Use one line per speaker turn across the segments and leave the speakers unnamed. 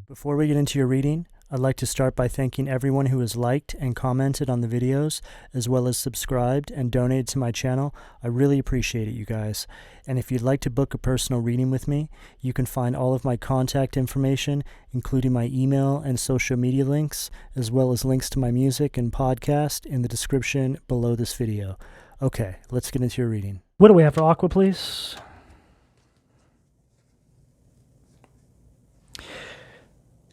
Before we get into your reading, I'd like to start by thanking everyone who has liked and commented on the videos, as well as subscribed and donated to my channel. I really appreciate it, you guys. And if you'd like to book a personal reading with me, you can find all of my contact information, including my email and social media links, as well as links to my music and podcast in the description below this video. Okay, let's get into your reading.
What do we have for Aqua, please?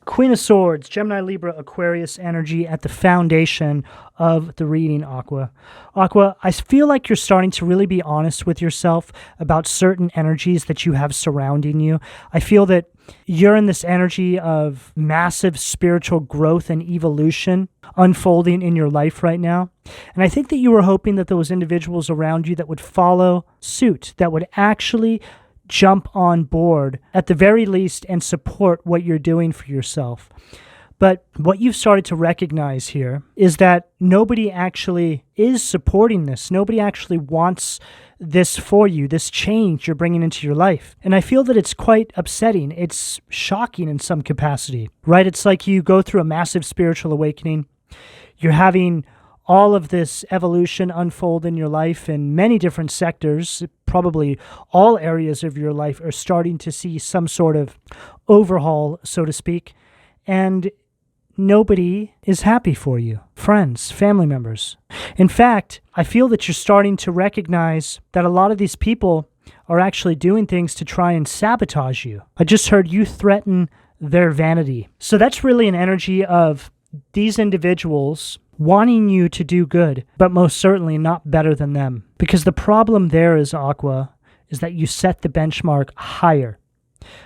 Queen of Swords, Gemini, Libra, Aquarius energy at the foundation of the reading, Aqua. Aqua, I feel like you're starting to really be honest with yourself about certain energies that you have surrounding you. I feel that you're in this energy of massive spiritual growth and evolution unfolding in your life right now. And I think that you were hoping that those individuals around you that would follow suit, that would actually jump on board at the very least and support what you're doing for yourself. But what you've started to recognize here is that nobody actually is supporting this. Nobody actually wants this for you, this change you're bringing into your life. And I feel that it's quite upsetting. It's shocking in some capacity, right? It's like you go through a massive spiritual awakening. You're having all of this evolution unfold in your life in many different sectors. Probably all areas of your life are starting to see some sort of overhaul, so to speak, and nobody is happy for you. Friends, family members. In fact, I feel that you're starting to recognize that a lot of these people are actually doing things to try and sabotage you. I just heard you threaten their vanity. So that's really an energy of these individuals wanting you to do good, but most certainly not better than them. Because the problem there is, Aqua, is that you set the benchmark higher.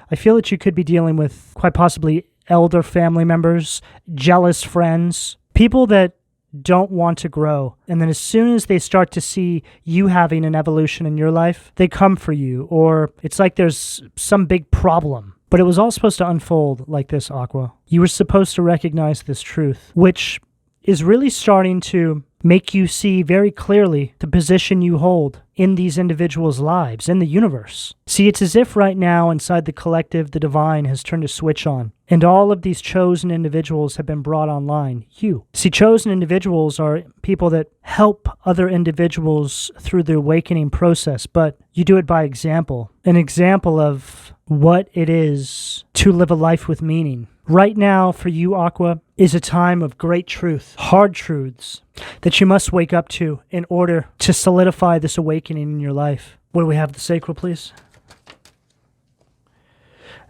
I feel that you could be dealing with quite possibly elder family members, jealous friends, people that don't want to grow. And then as soon as they start to see you having an evolution in your life, they come for you, or it's like there's some big problem. But it was all supposed to unfold like this, Aqua. You were supposed to recognize this truth, which is really starting to make you see very clearly the position you hold in these individuals' lives, in the universe. See, it's as if right now inside the collective, the divine has turned a switch on, and all of these chosen individuals have been brought online. You. See, chosen individuals are people that help other individuals through the awakening process, but you do it by example. An example of what it is to live a life with meaning. Right now, for you, Aqua, is a time of great truth, hard truths that you must wake up to in order to solidify this awakening in your life. What do we have, the sacral, please?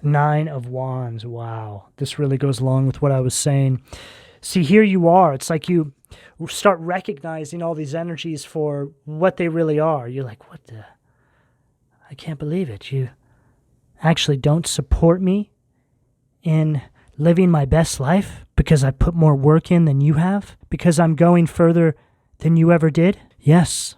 9 of Wands. Wow. This really goes along with what I was saying. See, here you are. It's like you start recognizing all these energies for what they really are. You're like, what the? I can't believe it. You actually don't support me in living my best life because I put more work in than you have? Because I'm going further than you ever did? Yes,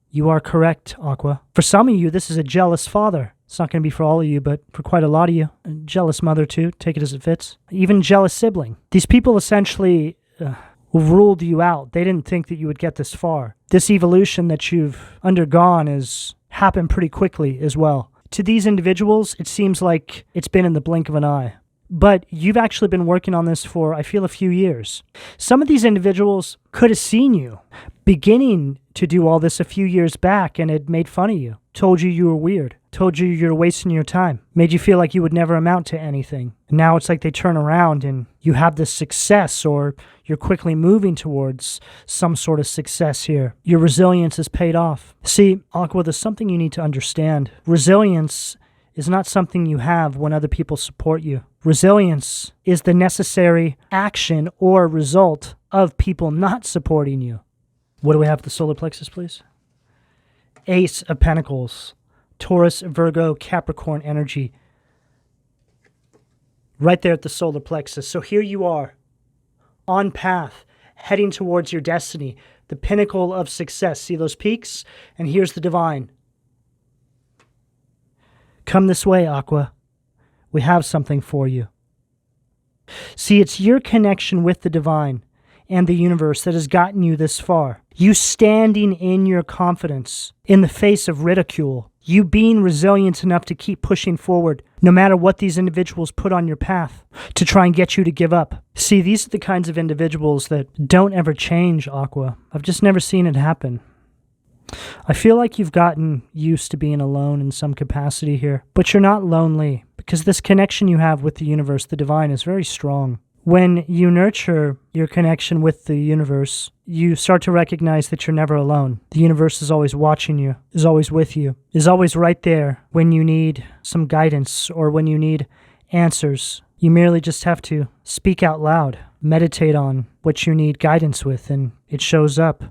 you are correct, Aqua. For some of you, this is a jealous father. It's not going to be for all of you, but for quite a lot of you. A jealous mother, too. Take it as it fits. Even jealous sibling. These people essentially ruled you out. They didn't think that you would get this far. This evolution that you've undergone has happened pretty quickly as well. To these individuals, it seems like it's been in the blink of an eye. But you've actually been working on this for, I feel, a few years. Some of these individuals could have seen you beginning to do all this a few years back and had made fun of you, told you were weird, told you you're wasting your time, made you feel like you would never amount to anything. And now it's like they turn around and you have this success, or you're quickly moving towards some sort of success here. Your resilience has paid off. See, Aqua, there's something you need to understand. Resilience is not something you have when other people support you. Resilience is the necessary action or result of people not supporting you. What do we have at the solar plexus, please? Ace of Pentacles, Taurus, Virgo, Capricorn energy. Right there at the solar plexus. So here you are, on path, heading towards your destiny, the pinnacle of success. See those peaks? And here's the divine. Come this way, Aqua. We have something for you. See, it's your connection with the divine and the universe that has gotten you this far. You standing in your confidence in the face of ridicule. You being resilient enough to keep pushing forward, no matter what these individuals put on your path to try and get you to give up. See, these are the kinds of individuals that don't ever change, Aqua. I've just never seen it happen. I feel like you've gotten used to being alone in some capacity here, but you're not lonely because this connection you have with the universe, the divine, is very strong. When you nurture your connection with the universe, you start to recognize that you're never alone. The universe is always watching you, is always with you, is always right there when you need some guidance or when you need answers. You merely just have to speak out loud, meditate on what you need guidance with, and it shows up,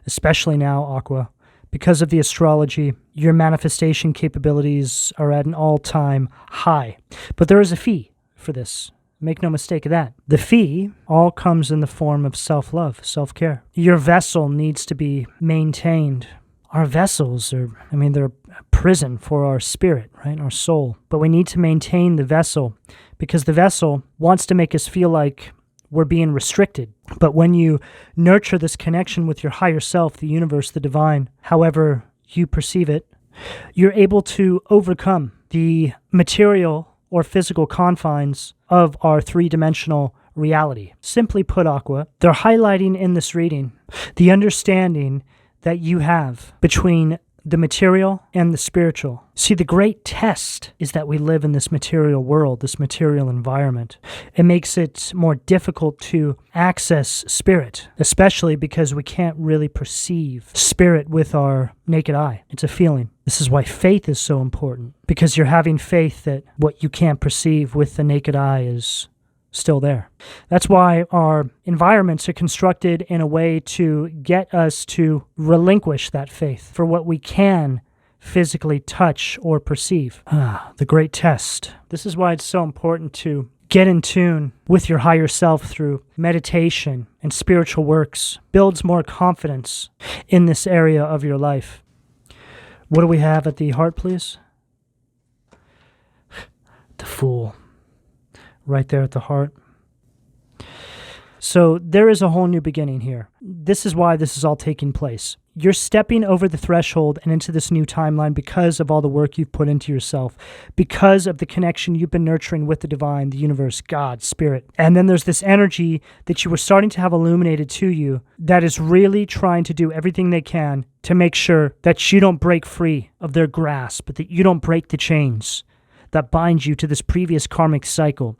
especially now, Aqua. Because of the astrology, your manifestation capabilities are at an all-time high. But there is a fee for this. Make no mistake of that. The fee all comes in the form of self-love, self-care. Your vessel needs to be maintained. Our vessels they're a prison for our spirit, right? Our soul. But we need to maintain the vessel because the vessel wants to make us feel like we're being restricted. But when you nurture this connection with your higher self, the universe, the divine, however you perceive it, you're able to overcome the material or physical confines of our three-dimensional reality. Simply put, Aqua, they're highlighting in this reading the understanding that you have between the material and the spiritual. See, the great test is that we live in this material world, this material environment. It makes it more difficult to access spirit, especially because we can't really perceive spirit with our naked eye. It's a feeling. This is why faith is so important, because you're having faith that what you can't perceive with the naked eye is still there. That's why our environments are constructed in a way to get us to relinquish that faith for what we can physically touch or perceive. The great test. This is why it's so important to get in tune with your higher self through meditation and spiritual works. Builds more confidence in this area of your life. What do we have at the heart, please? The Fool. Right there at the heart. So there is a whole new beginning here. This is why this is all taking place. You're stepping over the threshold and into this new timeline because of all the work you've put into yourself, because of the connection you've been nurturing with the divine, the universe, God, spirit. And then there's this energy that you were starting to have illuminated to you that is really trying to do everything they can to make sure that you don't break free of their grasp, but that you don't break the chains that bind you to this previous karmic cycle.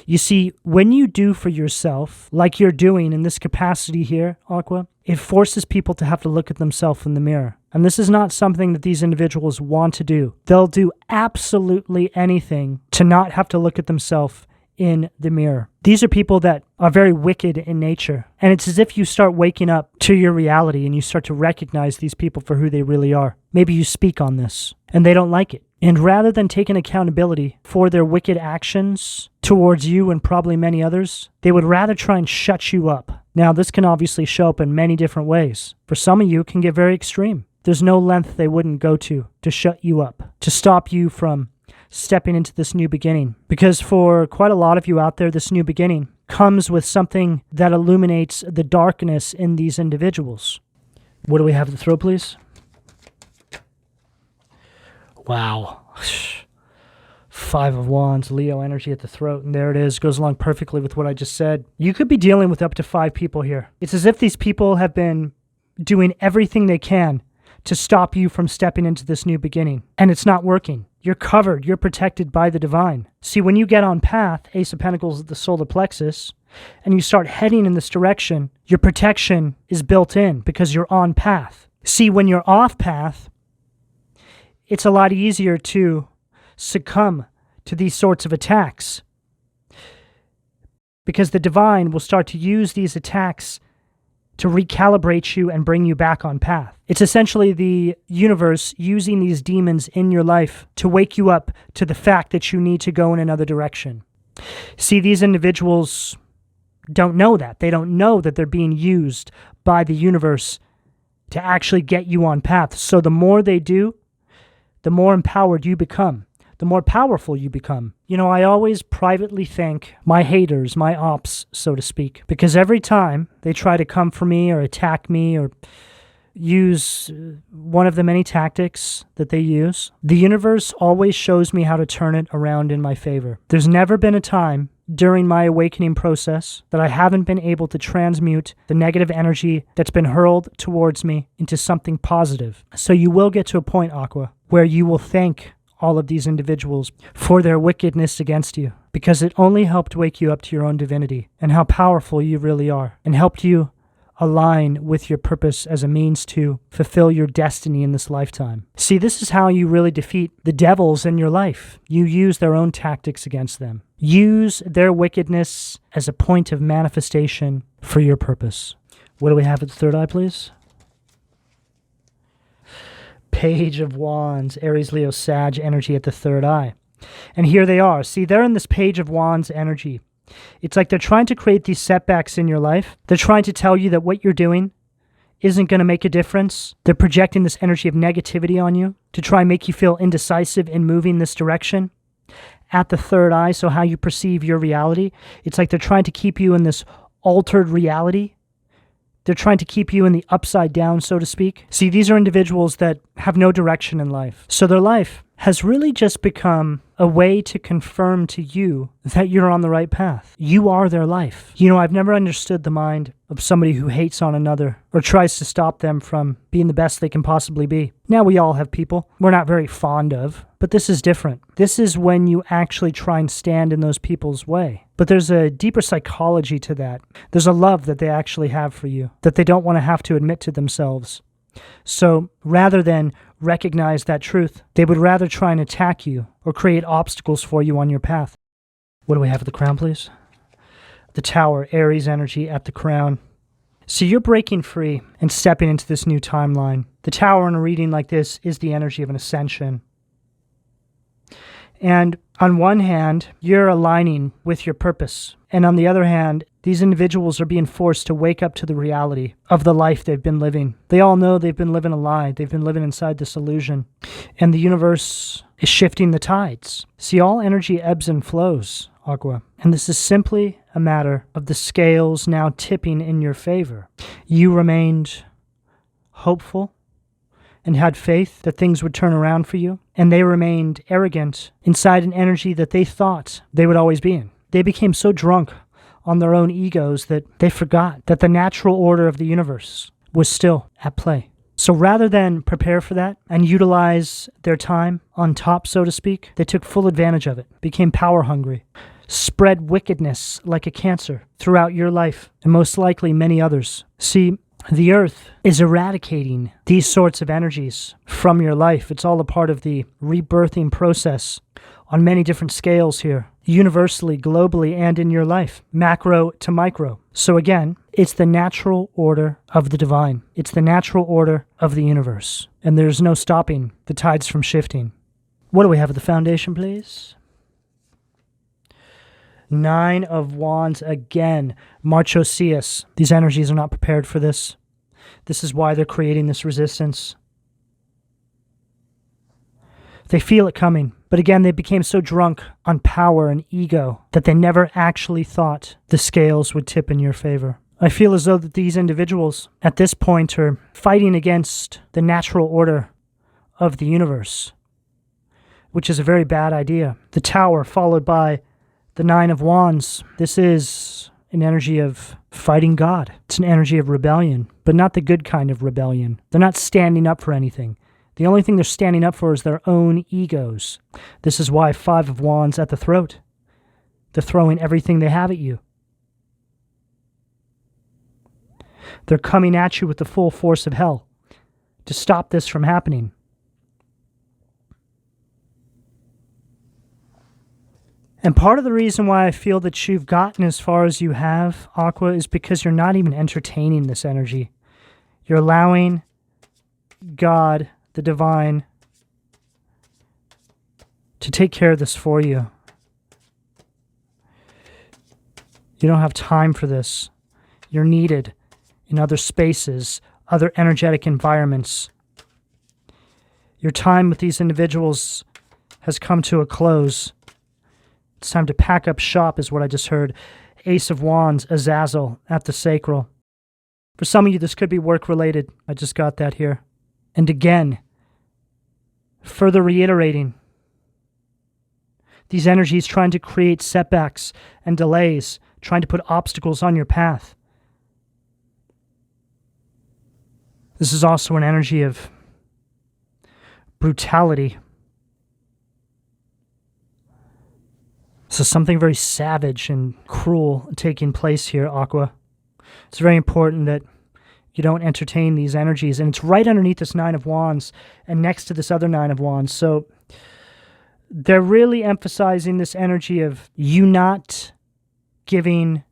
You see, when you do for yourself, like you're doing in this capacity here, Aqua, it forces people to have to look at themselves in the mirror. And this is not something that these individuals want to do. They'll do absolutely anything to not have to look at themselves in the mirror. These are people that are very wicked in nature. And it's as if you start waking up to your reality and you start to recognize these people for who they really are. Maybe you speak on this and they don't like it. And rather than taking accountability for their wicked actions towards you and probably many others, they would rather try and shut you up. Now, this can obviously show up in many different ways. For some of you, it can get very extreme. There's no length they wouldn't go to shut you up, to stop you from stepping into this new beginning. Because for quite a lot of you out there, this new beginning comes with something that illuminates the darkness in these individuals. What do we have at the throat, please? Wow. 5 of Wands, Leo energy at the throat, and there it is. Goes along perfectly with what I just said. You could be dealing with up to 5 people here. It's as if these people have been doing everything they can to stop you from stepping into this new beginning, and it's not working. You're covered. You're protected by the divine. See, when you get on path, Ace of Pentacles at the solar plexus, and you start heading in this direction, your protection is built in because you're on path. See, when you're off path, it's a lot easier to succumb to these sorts of attacks because the divine will start to use these attacks to recalibrate you and bring you back on path. It's essentially the universe using these demons in your life to wake you up to the fact that you need to go in another direction. See, these individuals don't know that. They don't know that they're being used by the universe to actually get you on path. So the more they do, the more empowered you become, the more powerful you become. You know, I always privately thank my haters, my ops, so to speak, because every time they try to come for me or attack me or use one of the many tactics that they use. The universe always shows me how to turn it around in my favor. There's never been a time during my awakening process that I haven't been able to transmute the negative energy that's been hurled towards me into something positive. So you will get to a point, Aqua, where you will thank all of these individuals for their wickedness against you, because it only helped wake you up to your own divinity and how powerful you really are, and helped you align with your purpose as a means to fulfill your destiny in this lifetime. See, this is how you really defeat the devils in your life. You use their own tactics against them. Use their wickedness as a point of manifestation for your purpose. What do we have at the third eye, please? Page of Wands, Aries, Leo, Sag energy at the third eye. And here they are. See, they're in this Page of Wands energy. It's like they're trying to create these setbacks in your life. They're trying to tell you that what you're doing isn't going to make a difference. They're projecting this energy of negativity on you to try and make you feel indecisive in moving this direction. At the third eye, so how you perceive your reality, it's like they're trying to keep you in this altered reality. They're trying to keep you in the upside down, so to speak. See, these are individuals that have no direction in life. So their life has really just become a way to confirm to you that you're on the right path. You are their life. You know, I've never understood the mind of somebody who hates on another or tries to stop them from being the best they can possibly be. Now, we all have people we're not very fond of, but this is different. This is when you actually try and stand in those people's way. But there's a deeper psychology to that. There's a love that they actually have for you that they don't want to have to admit to themselves. So rather than recognize that truth, they would rather try and attack you or create obstacles for you on your path. What do we have at the crown, please? The Tower, Aries energy at the crown. So you're breaking free and stepping into this new timeline. The Tower in a reading like this is the energy of an ascension. And on one hand, you're aligning with your purpose. And on the other hand, these individuals are being forced to wake up to the reality of the life they've been living. They all know they've been living a lie. They've been living inside this illusion. And the universe is shifting the tides. See, all energy ebbs and flows, Aqua. And this is simply a matter of the scales now tipping in your favor. You remained hopeful and had faith that things would turn around for you, and they remained arrogant inside an energy that they thought they would always be in. They became so drunk on their own egos that they forgot that the natural order of the universe was still at play. So rather than prepare for that and utilize their time on top, so to speak, they took full advantage of it, became power hungry, spread wickedness like a cancer throughout your life, and most likely many others. See, the earth is eradicating these sorts of energies from your life. It's all a part of the rebirthing process on many different scales here, universally, globally, and in your life, macro to micro. So again, it's the natural order of the divine. It's the natural order of the universe. And there's no stopping the tides from shifting. What do we have at the foundation, please? 9 of Wands again. Marchosius. These energies are not prepared for this. This is why they're creating this resistance. They feel it coming. But again, they became so drunk on power and ego that they never actually thought the scales would tip in your favor. I feel as though that these individuals at this point are fighting against the natural order of the universe, which is a very bad idea. The Tower followed by the 9 of Wands. This is an energy of fighting God. It's an energy of rebellion, but not the good kind of rebellion. They're not standing up for anything. The only thing they're standing up for is their own egos. This is why 5 of Wands at the throat. They're throwing everything they have at you. They're coming at you with the full force of hell to stop this from happening. And part of the reason why I feel that you've gotten as far as you have, Aqua, is because you're not even entertaining this energy. You're allowing God, the divine, to take care of this for you. You don't have time for this. You're needed in other spaces, other energetic environments. Your time with these individuals has come to a close. It's time to pack up shop, is what I just heard. Ace of Wands, Azazel at the sacral. For some of you, this could be work-related. I just got that here. And again, further reiterating, these energies trying to create setbacks and delays, trying to put obstacles on your path. This is also an energy of brutality. So something very savage and cruel taking place here, Aqua. It's very important that you don't entertain these energies. And it's right underneath this Nine of Wands and next to this other Nine of Wands. So they're really emphasizing this energy of you not giving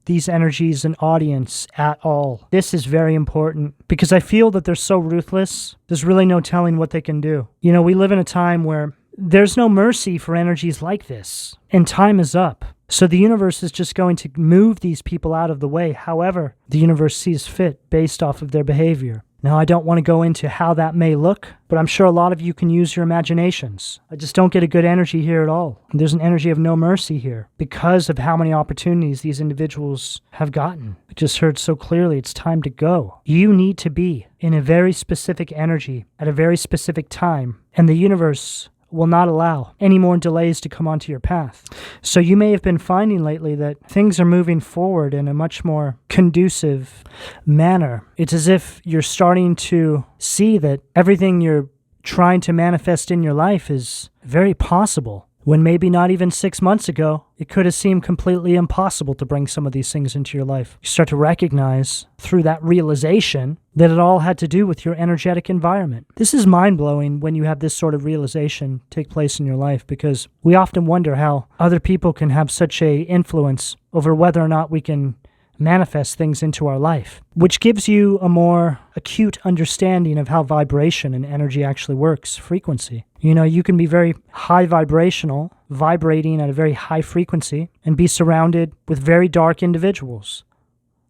these energies an audience at all. This is very important because I feel that they're so ruthless. There's really no telling what they can do. You know, we live in a time where there's no mercy for energies like this, and time is up. So the universe is just going to move these people out of the way, however the universe sees fit based off of their behavior. Now, I don't want to go into how that may look, but I'm sure a lot of you can use your imaginations. I just don't get a good energy here at all. There's an energy of no mercy here because of how many opportunities these individuals have gotten. I just heard so clearly it's time to go. You need to be in a very specific energy at a very specific time, and the universe will not allow any more delays to come onto your path. So you may have been finding lately that things are moving forward in a much more conducive manner. It's as if you're starting to see that everything you're trying to manifest in your life is very possible, when maybe not even 6 months ago, it could have seemed completely impossible to bring some of these things into your life. You start to recognize through that realization that it all had to do with your energetic environment. This is mind-blowing when you have this sort of realization take place in your life, because we often wonder how other people can have such an influence over whether or not we can manifest things into our life, which gives you a more acute understanding of how vibration and energy actually works, frequency. You know, you can be very high vibrational, vibrating at a very high frequency, and be surrounded with very dark individuals.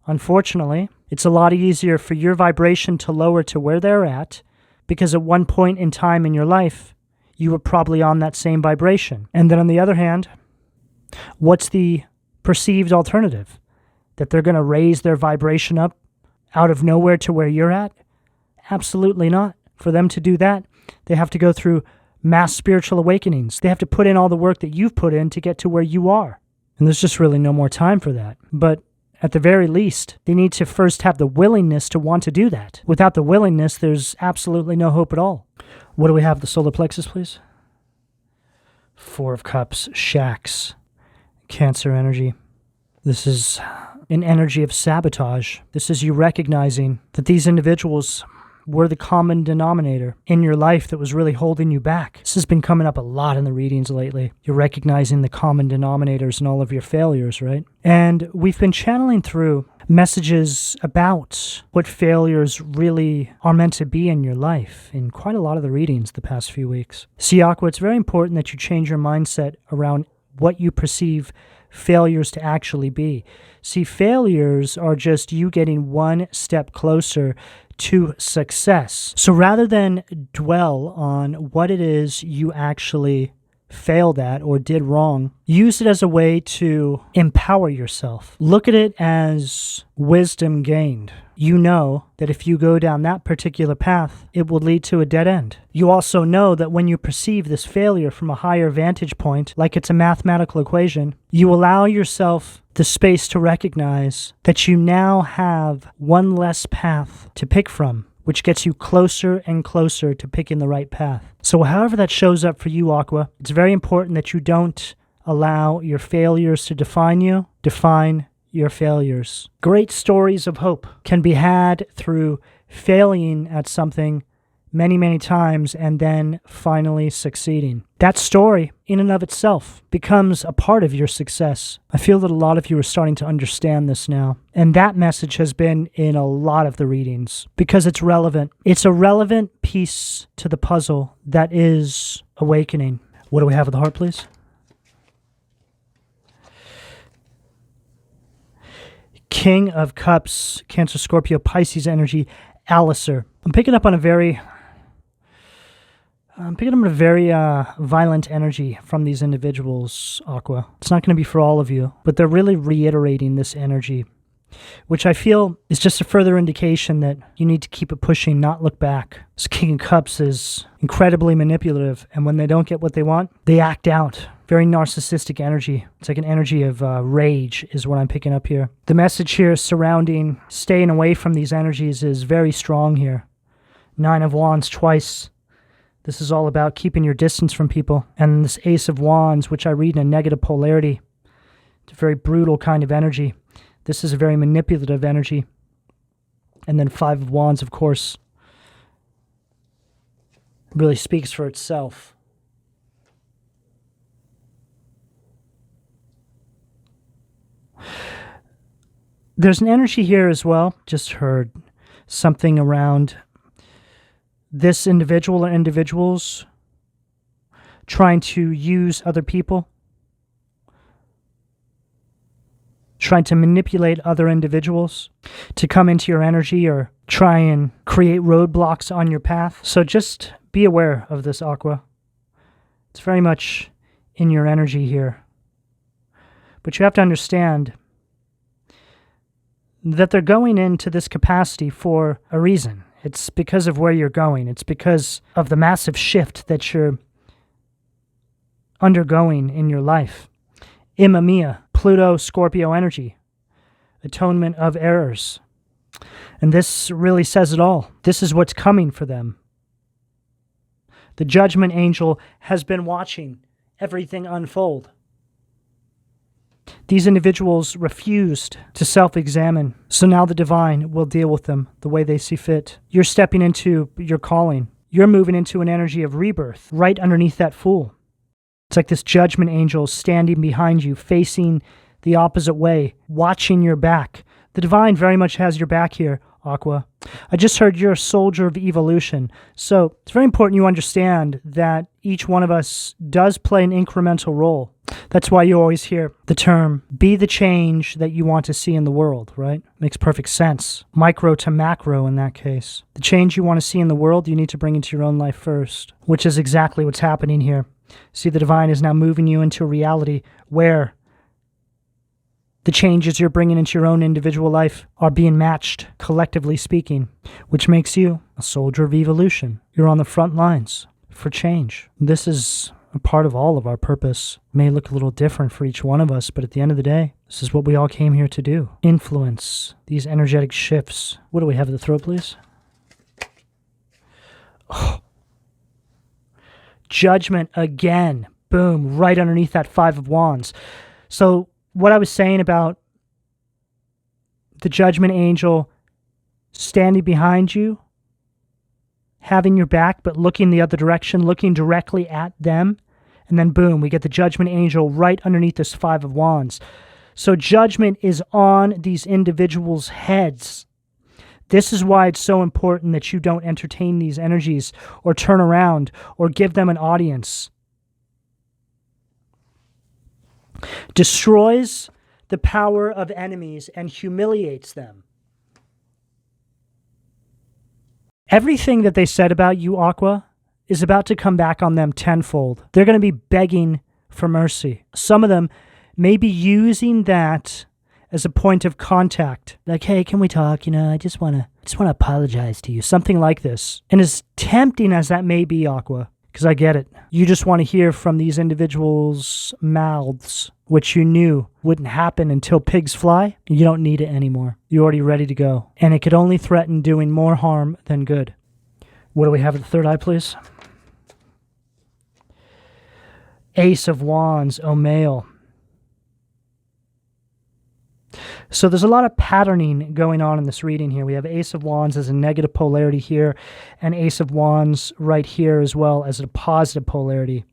Unfortunately, it's a lot easier for your vibration to lower to where they're at, because at one point in time in your life, you were probably on that same vibration. And then on the other hand, what's the perceived alternative? That they're going to raise their vibration up out of nowhere to where you're at? Absolutely not. For them to do that, they have to go through mass spiritual awakenings. They have to put in all the work that you've put in to get to where you are. And there's just really no more time for that. But at the very least, they need to first have the willingness to want to do that. Without the willingness, there's absolutely no hope at all. What do we have? The solar plexus, please. Four of Cups, shacks, Cancer energy. This is an energy of sabotage. This is you recognizing that these individuals were the common denominator in your life that was really holding you back. This has been coming up a lot in the readings lately. You're recognizing the common denominators in all of your failures, right? And we've been channeling through messages about what failures really are meant to be in your life in quite a lot of the readings the past few weeks. See, Aqua, it's very important that you change your mindset around what you perceive failures to actually be. See, failures are just you getting one step closer to success. So rather than dwell on what it is you actually failed at or did wrong, use it as a way to empower yourself. Look at it as wisdom gained. You know that if you go down that particular path, it will lead to a dead end. You also know that when you perceive this failure from a higher vantage point, like it's a mathematical equation, you allow yourself the space to recognize that you now have one less path to pick from, which gets you closer and closer to picking the right path. So however that shows up for you, Aqua, it's very important that you don't allow your failures to define you. Define your failures. Great stories of hope can be had through failing at something many, many times and then finally succeeding. That story, in and of itself, becomes a part of your success. I feel that a lot of you are starting to understand this now. And that message has been in a lot of the readings because it's relevant. It's a relevant piece to the puzzle that is awakening. What do we have with the heart, please? King of Cups, Cancer, Scorpio, Pisces energy, Alistair. I'm picking up on a very violent energy from these individuals, Aqua. It's not going to be for all of you, but they're really reiterating this energy. which I feel is just a further indication that you need to keep it pushing, not look back. This King of Cups is incredibly manipulative, and when they don't get what they want, they act out. Very narcissistic energy. It's like an energy of rage is what I'm picking up here. The message here surrounding staying away from these energies is very strong here. 9 of Wands twice. This is all about keeping your distance from people. And this Ace of Wands, which I read in a negative polarity. It's a very brutal kind of energy. This is a very manipulative energy. And then 5 of Wands, of course, really speaks for itself. There's an energy here as well. Just heard something around this individual or individuals trying to use other people, trying to manipulate other individuals to come into your energy or try and create roadblocks on your path. So just be aware of this, Aqua. It's very much in your energy here. But you have to understand that they're going into this capacity for a reason. It's because of where you're going. It's because of the massive shift that you're undergoing in your life. Imma Mia, Pluto, Scorpio energy, atonement of errors. And this really says it all. This is what's coming for them. The judgment angel has been watching everything unfold. These individuals refused to self-examine, so now the divine will deal with them the way they see fit. You're stepping into your calling. You're moving into an energy of rebirth right underneath that Fool. It's like this judgment angel standing behind you, facing the opposite way, watching your back. The divine very much has your back here, Aqua. I just heard you're a soldier of evolution. So it's very important you understand that each one of us does play an incremental role. That's why you always hear the term, be the change that you want to see in the world, right? Makes perfect sense. Micro to macro in that case. The change you want to see in the world, you need to bring into your own life first, which is exactly what's happening here. See, the divine is now moving you into a reality where the changes you're bringing into your own individual life are being matched, collectively speaking, which makes you a soldier of evolution. You're on the front lines for change. This is a part of all of our purpose. It may look a little different for each one of us, but at the end of the day, this is what we all came here to do. Influence these energetic shifts. What do we have at the throat, please? Oh. Judgment again. Boom, right underneath that 5 of Wands. So what I was saying about the judgment angel standing behind you, having your back, but looking the other direction, looking directly at them, and then boom, we get the judgment angel right underneath this 5 of Wands. So judgment is on these individuals' heads. This is why it's so important that you don't entertain these energies or turn around or give them an audience. Destroys the power of enemies and humiliates them. Everything that they said about you, Aqua, is about to come back on them tenfold. They're going to be begging for mercy. Some of them may be using that as a point of contact. Like, hey, can we talk? I just want to apologize to you. Something like this. And as tempting as that may be, Aqua, because I get it. You just want to hear from these individuals' mouths, which you knew wouldn't happen until pigs fly. You don't need it anymore. You're already ready to go. And it could only threaten doing more harm than good. What do we have at the third eye, please? Ace of Wands, O male. So there's a lot of patterning going on in this reading here. We have Ace of Wands as a negative polarity here, and Ace of Wands right here as well as a positive polarity.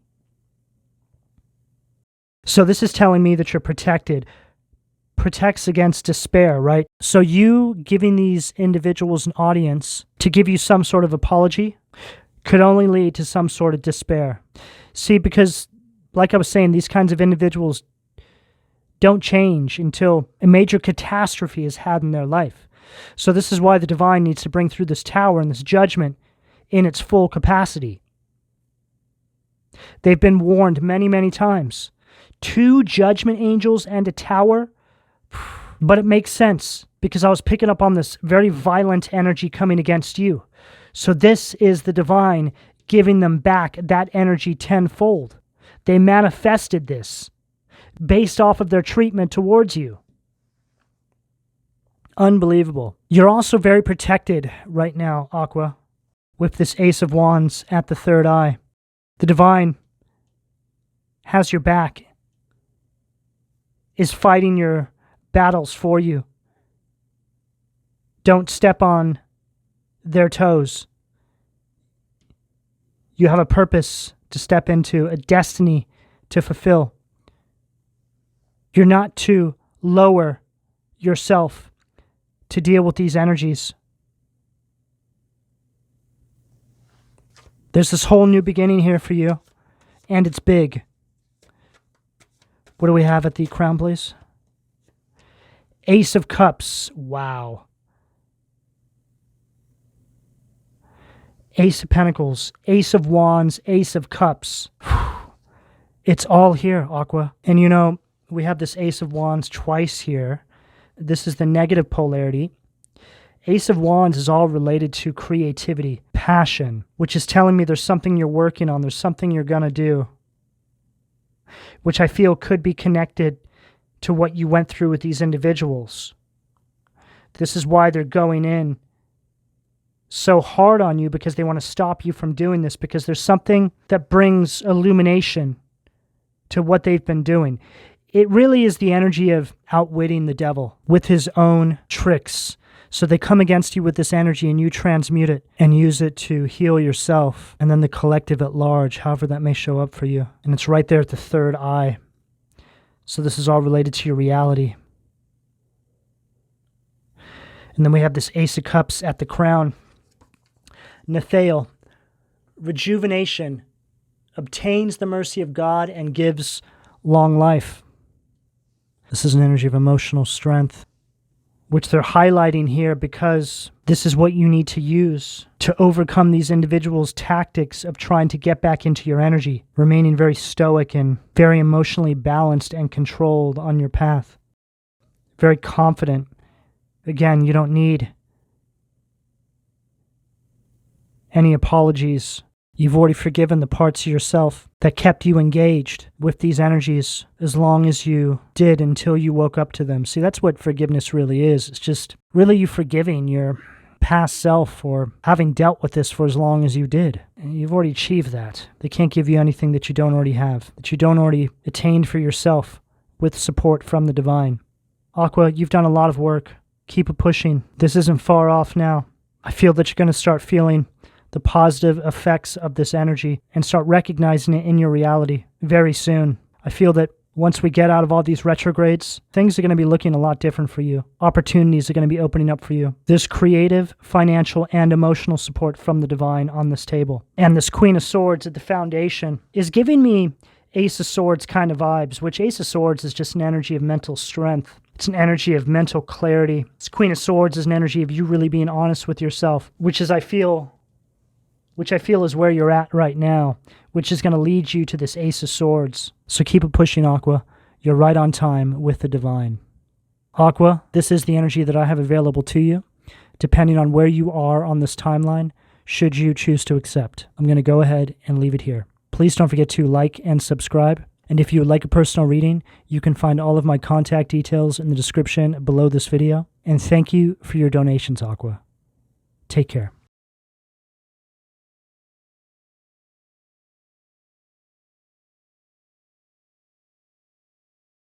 So this is telling me that you're protected. Protects against despair, right? So you giving these individuals an audience to give you some sort of apology could only lead to some sort of despair. See, because like I was saying, these kinds of individuals don't change until a major catastrophe is had in their life. So this is why the divine needs to bring through this tower and this judgment in its full capacity. They've been warned many, many times. 2 judgment angels and a tower, but it makes sense. because I was picking up on this very violent energy coming against you. So this is the divine giving them back that energy tenfold. They manifested this based off of their treatment towards you. Unbelievable. You're also very protected right now, Aqua, with this Ace of Wands at the third eye. The divine has your back, is fighting your battles for you. Don't step on their toes. You have a purpose to step into, a destiny to fulfill. You're not to lower yourself to deal with these energies. There's this whole new beginning here for you, and it's big. What do we have at the crown, please? Ace of Cups. Wow. Ace of Pentacles, Ace of Wands, Ace of Cups. It's all here, Aqua. And you know, we have this Ace of Wands twice here. This is the negative polarity. Ace of Wands is all related to creativity, passion, which is telling me there's something you're working on, there's something you're going to do, which I feel could be connected to what you went through with these individuals. This is why they're going in so hard on you, because they want to stop you from doing this, because there's something that brings illumination to what they've been doing. It really is the energy of outwitting the devil with his own tricks. So they come against you with this energy and you transmute it and use it to heal yourself and then the collective at large, however that may show up for you. And it's right there at the third eye. So this is all related to your reality. And then we have this Ace of Cups at the crown. Nathaniel, rejuvenation, obtains the mercy of God and gives long life. This is an energy of emotional strength, which they're highlighting here because this is what you need to use to overcome these individuals' tactics of trying to get back into your energy, remaining very stoic and very emotionally balanced and controlled on your path. Very confident. Again, you don't need any apologies. You've already forgiven the parts of yourself that kept you engaged with these energies as long as you did until you woke up to them. See, that's what forgiveness really is. It's just really you forgiving your past self for having dealt with this for as long as you did. And you've already achieved that. They can't give you anything that you don't already have, that you don't already attain for yourself with support from the divine. Aqua, you've done a lot of work. Keep it pushing. This isn't far off now. I feel that you're going to start feeling the positive effects of this energy and start recognizing it in your reality very soon. I feel that once we get out of all these retrogrades, things are going to be looking a lot different for you. Opportunities are going to be opening up for you. There's creative, financial, and emotional support from the divine on this table. And this Queen of Swords at the foundation is giving me Ace of Swords kind of vibes, which Ace of Swords is just an energy of mental strength. It's an energy of mental clarity. This Queen of Swords is an energy of you really being honest with yourself, which I feel is where you're at right now, which is going to lead you to this Ace of Swords. So keep it pushing, Aqua. You're right on time with the divine. Aqua, this is the energy that I have available to you, depending on where you are on this timeline, should you choose to accept. I'm going to go ahead and leave it here. Please don't forget to like and subscribe. And if you would like a personal reading, you can find all of my contact details in the description below this video. And thank you for your donations, Aqua. Take care.